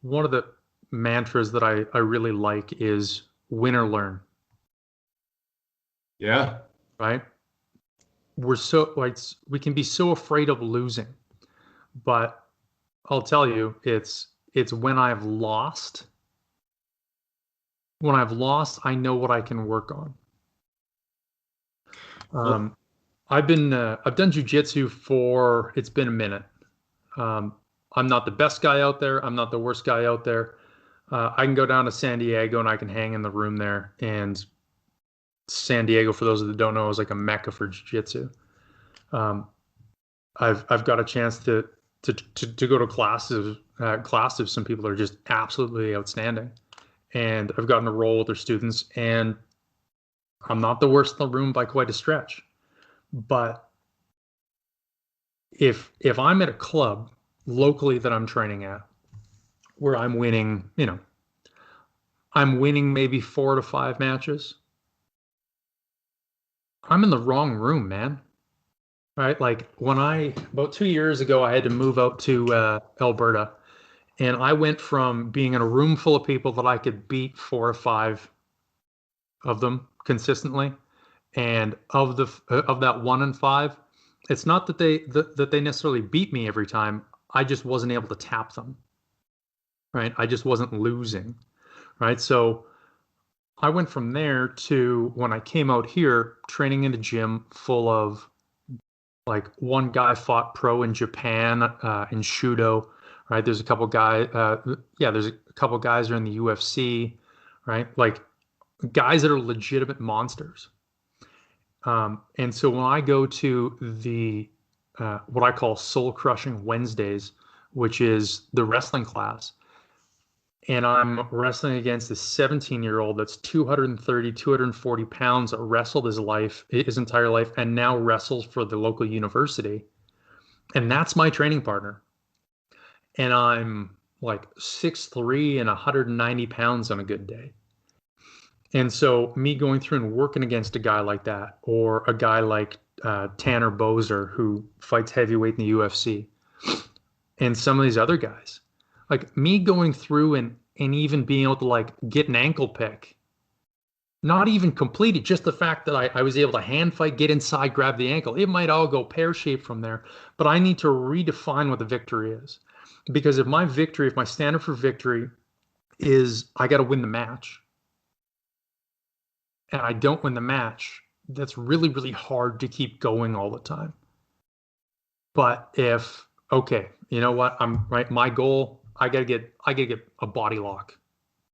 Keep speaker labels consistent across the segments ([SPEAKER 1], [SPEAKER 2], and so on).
[SPEAKER 1] One of the mantras that I really like is win or learn.
[SPEAKER 2] Yeah.
[SPEAKER 1] Right? We're so like we can be so afraid of losing, but I'll tell you, it's when I've lost. When I've lost, I know what I can work on.
[SPEAKER 2] Well,
[SPEAKER 1] I've done jujitsu for it's been a minute. Um, I'm not the best guy out there. I'm not the worst guy out there. I can go down to San Diego and I can hang in the room there. And San Diego, for those that don't know, is like a mecca for jiu-jitsu. Um, I've got a chance to go to classes of some people that are just absolutely outstanding, and I've gotten to roll with their students, and I'm not the worst in the room by quite a stretch. But if I'm at a club locally that I'm training at where I'm winning, I'm winning maybe 4 to 5 matches, I'm in the wrong room, man. Right? Like about 2 years ago, I had to move out to Alberta, and I went from being in a room full of people that I could beat 4 or 5 of them consistently, and of that 1 in 5, it's not that they necessarily beat me every time. I just wasn't able to tap them. Right? I just wasn't losing. Right? So I went from there to when I came out here training in a gym full of like one guy fought pro in Japan in Shudo, right? There's a couple guys, there's a couple guys that are in the UFC, right? Like guys that are legitimate monsters. And so when I go to the what I call Soul Crushing Wednesdays, which is the wrestling class, and I'm wrestling against a 17-year-old that's 230, 240 pounds that wrestled his entire life, and now wrestles for the local university. And that's my training partner. And I'm like 6'3" and 190 pounds on a good day. And so me going through and working against a guy like that, or a guy like Tanner Bozer, who fights heavyweight in the UFC, and some of these other guys, like me going through and even being able to like get an ankle pick, not even completed, just the fact that I was able to hand fight, get inside, grab the ankle. It might all go pear-shaped from there, but I need to redefine what the victory is. Because if my standard for victory is I got to win the match, and I don't win the match, that's really, really hard to keep going all the time. But okay, you know what? I'm right. My goal, I gotta get a body lock.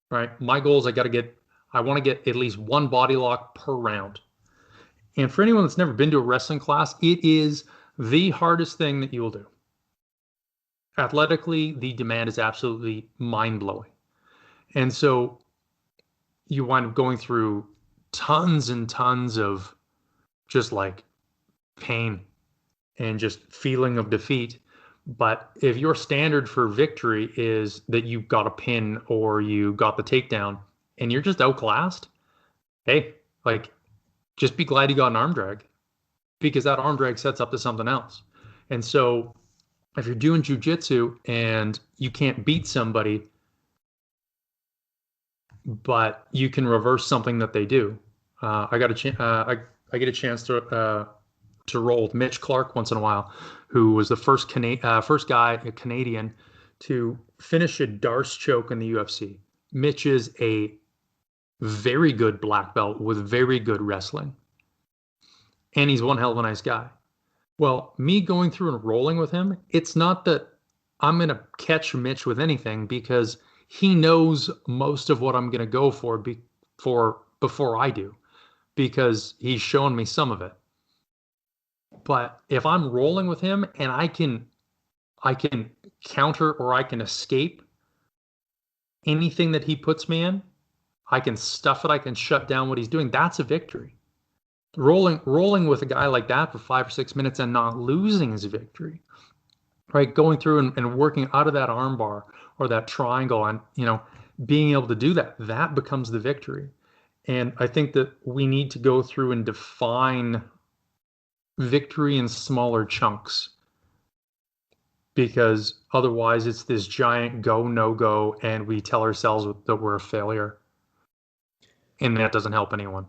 [SPEAKER 1] Right. My goal is I want to get at least one body lock per round. And for anyone that's never been to a wrestling class, it is the hardest thing that you will do. Athletically, the demand is absolutely mind-blowing. And so you wind up going through tons and tons of just like pain and just feeling of defeat. But if your standard for victory is that you got a pin or you got the takedown and you're just outclassed, hey, like just be glad you got an arm drag, because that arm drag sets up to something else. And so if you're doing jujitsu and you can't beat somebody, but you can reverse something that they do. I get a chance to roll with Mitch Clark once in a while, who was the first guy, a Canadian, to finish a Darce choke in the UFC. Mitch is a very good black belt with very good wrestling, and he's one hell of a nice guy. Well, me going through and rolling with him, it's not that I'm going to catch Mitch with anything, because he knows most of what I'm going to go for before I do, because he's shown me some of it. But if I'm rolling with him and I can counter or I can escape anything that he puts me in, I can stuff it, I can shut down what he's doing. That's a victory. Rolling with a guy like that for 5 or 6 minutes and not losing is a victory. Right? Going through and working out of that armbar or that triangle, and being able to do that becomes the victory. And I think that we need to go through and define victory in smaller chunks. because otherwise it's this giant go, no go, and we tell ourselves that we're a failure. And that doesn't help anyone.